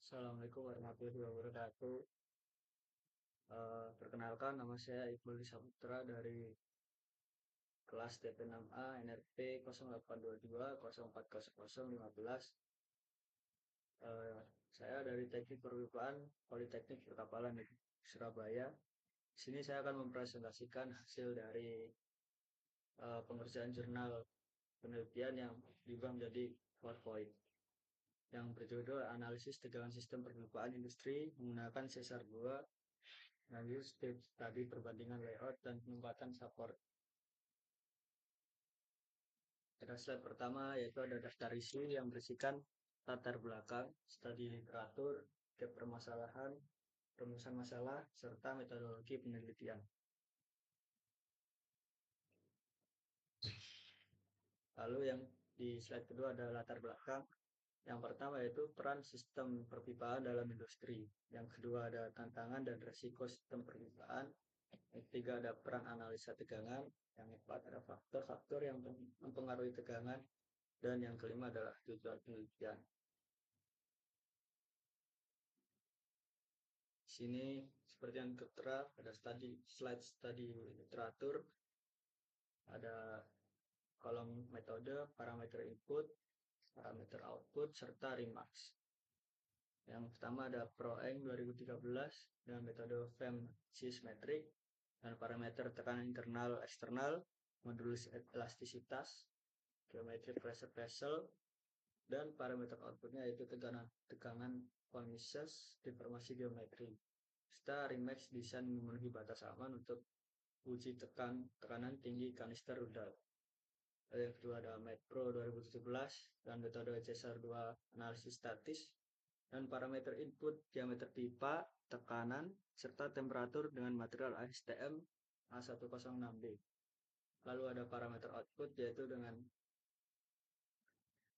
Assalamualaikum warahmatullahi wabarakatuh. Perkenalkan, nama saya Iqbal Saputra dari kelas TP6A NRP 0822040015. Eh, saya dari Teknik Perwipaan Politeknik Perkapalan di Surabaya. Di sini saya akan mempresentasikan hasil dari pengerjaan jurnal penelitian yang diubah menjadi PowerPoint yang berjudul Analisis Tegangan Sistem Perwipaan Industri menggunakan Sesar 2. Lanjut tips tadi perbandingan layout dan penempatan support. Pada slide pertama yaitu ada daftar isi yang berisikan latar belakang, studi literatur, gap permasalahan, rumusan masalah, serta metodologi penelitian. Lalu yang di slide kedua ada latar belakang. Yang pertama yaitu peran sistem perpipaan dalam industri. Yang kedua ada tantangan dan resiko sistem perpipaan. Yang ketiga ada peran analisa tegangan. Yang keempat ada faktor-faktor yang mempengaruhi tegangan. Dan yang kelima adalah tujuan penelitian. Di sini seperti yang tertera pada slide study literatur, ada kolom metode, parameter input, parameter output, serta remarks. Yang pertama ada ProEng 2013 dengan metode FEM Sysmetric dan parameter tekanan internal eksternal, modulus elastisitas, geometri pressure vessel, dan parameter outputnya yaitu tekanan von Mises, deformasi geometri. Serta Remax desain memenuhi batas aman untuk uji tekanan tinggi kanister rudal. Yang kedua ada Metpro 2017 dan metode Cesar 2 analisis statis dan parameter input diameter pipa, tekanan, serta temperatur dengan material ASTM A106B. Lalu ada parameter output yaitu dengan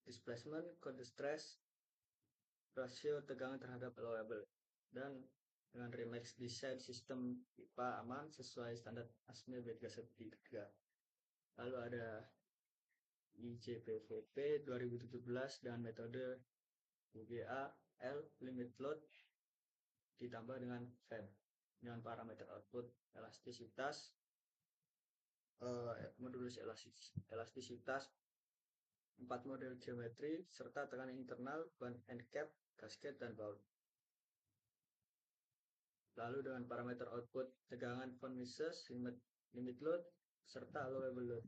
displacement, kode stress, rasio tegangan terhadap allowable, dan dengan Remax desain sistem pipa aman sesuai standar ASME B313. Lalu ada IJPVP 2017 dengan metode UGA L limit load ditambah dengan FEM dengan parameter output elastisitas, modulus elastisitas, 4 model geometri, serta tekanan internal, ban end cap, gasket, dan baut. Lalu dengan parameter output tegangan von Mises, limit load, serta allowable load.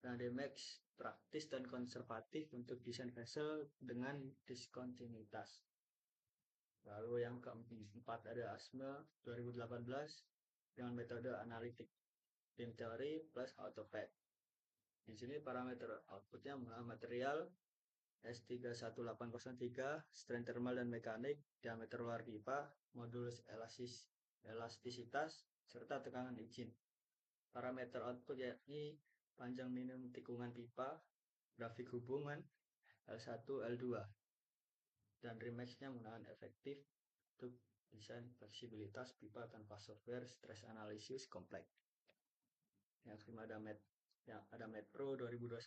Nah, Dmax praktis dan konservatif untuk desain vessel dengan diskontinuitas. Lalu yang keempat ada ASME 2018 dengan metode analitik beam theory plus AutoPad. Di sini parameter outputnya material S31803, strength thermal dan mekanik, diameter luar pipa, modulus elastisitas, serta tekanan izin. Parameter output yakni panjang minimum tikungan pipa, grafik hubungan L1, L2, dan Remax-nya menggunakan efektif untuk desain fleksibilitas pipa tanpa software stress analysis kompleks. Yang kelima ada Metpro 2021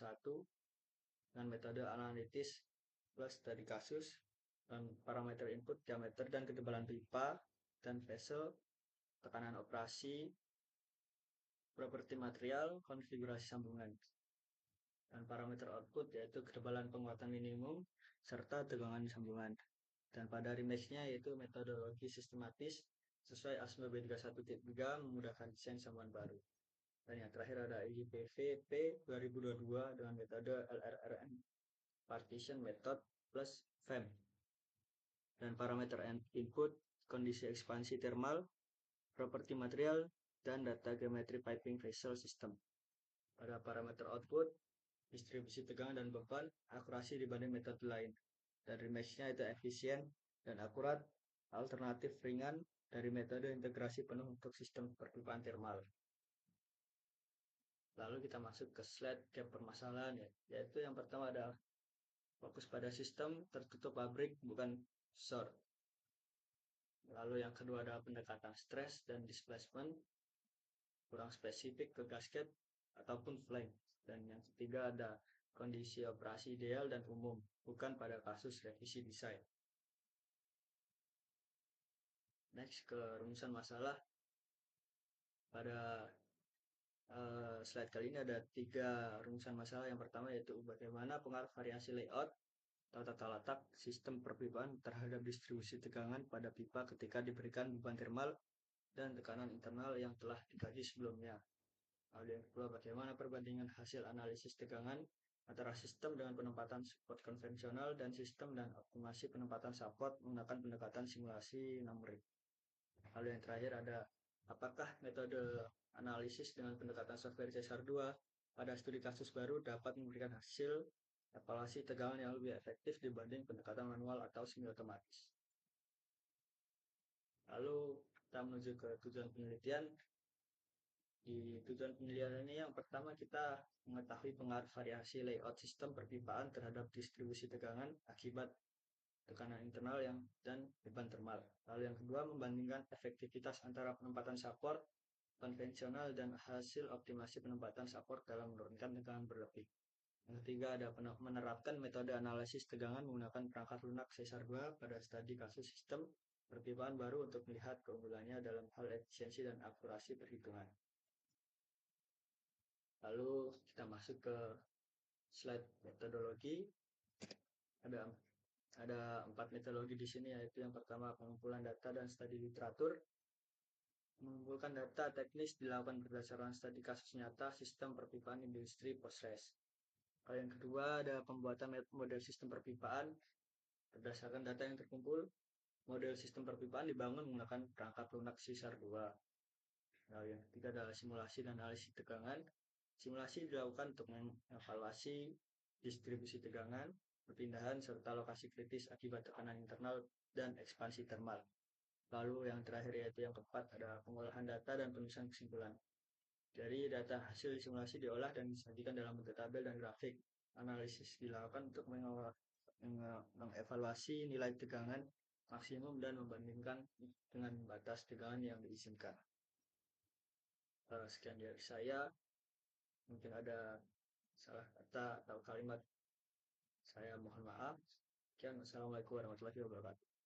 dengan metode analitis plus dari kasus dan parameter input diameter dan ketebalan pipa dan vessel, tekanan operasi, properti material, konfigurasi sambungan, dan parameter output yaitu ketebalan penguatan minimum serta tegangan sambungan. Dan pada Remax-nya yaitu metodologi sistematis sesuai ASME B313 memudahkan desain sambungan baru. Dan yang terakhir ada IPV P 2022 dengan metode LRRN partition method plus FEM. Dan parameter input, kondisi ekspansi thermal, properti material, dan data geometri piping vessel system. Pada parameter output, distribusi tegangan dan beban, akurasi dibanding metode lain. Dan Remax-nya itu efisien dan akurat, alternatif ringan dari metode integrasi penuh untuk sistem perpipaan thermal. Lalu kita masuk ke slide gap permasalahan yaitu yang pertama ada fokus pada sistem tertutup pabrik bukan short. Lalu yang kedua ada pendekatan stres dan displacement, kurang spesifik ke gasket ataupun flame. Dan yang ketiga ada kondisi operasi ideal dan umum, bukan pada kasus revisi desain. Next ke rumusan masalah. Pada slide kali ini ada 3 rumusan masalah. Yang pertama yaitu bagaimana pengaruh variasi layout atau tata letak sistem perpipaan terhadap distribusi tegangan pada pipa ketika diberikan beban termal dan tekanan internal yang telah dikaji sebelumnya. Lalu yang kedua, bagaimana perbandingan hasil analisis tegangan antara sistem dengan penempatan support konvensional dan sistem dan optimasi penempatan support menggunakan pendekatan simulasi numerik. Lalu yang terakhir ada, apakah metode analisis dengan pendekatan software CSR2 pada studi kasus baru dapat memberikan hasil evaluasi tegangan yang lebih efektif dibanding pendekatan manual atau semi otomatis. Lalu kita menuju ke tujuan penelitian. Di tujuan penelitian ini yang pertama kita mengetahui pengaruh variasi layout sistem perpipaan terhadap distribusi tegangan akibat tekanan internal dan beban termal. Lalu yang kedua, membandingkan efektivitas antara penempatan support konvensional dan hasil optimasi penempatan support dalam menurunkan tegangan berlebih. Yang ketiga, ada menerapkan metode analisis tegangan menggunakan perangkat lunak CSR2 pada studi kasus sistem perpipaan baru untuk melihat keunggulannya dalam hal efisiensi dan akurasi perhitungan. Lalu kita masuk ke slide metodologi. Ada 4 metodologi di sini, yaitu yang pertama pengumpulan data dan studi literatur. Mengumpulkan data teknis dilakukan berdasarkan studi kasus nyata sistem perpipaan industri post-res. Yang kedua ada pembuatan model sistem perpipaan berdasarkan data yang terkumpul. Model sistem perpipaan dibangun menggunakan perangkat lunak CSR2. Nah, yang ketiga adalah simulasi dan analisis tegangan. Simulasi dilakukan untuk mengevaluasi distribusi tegangan, perpindahan, serta lokasi kritis akibat tekanan internal dan ekspansi termal. Lalu yang terakhir yaitu yang keempat ada pengolahan data dan penulisan kesimpulan. Dari data hasil simulasi diolah dan disajikan dalam bentuk tabel dan grafik. Analisis dilakukan untuk mengevaluasi nilai tegangan maksimum dan membandingkan dengan batas tegangan yang diizinkan. Sekian dari saya. Mungkin ada salah kata atau kalimat, saya mohon maaf. Sekian, wassalamualaikum warahmatullahi wabarakatuh.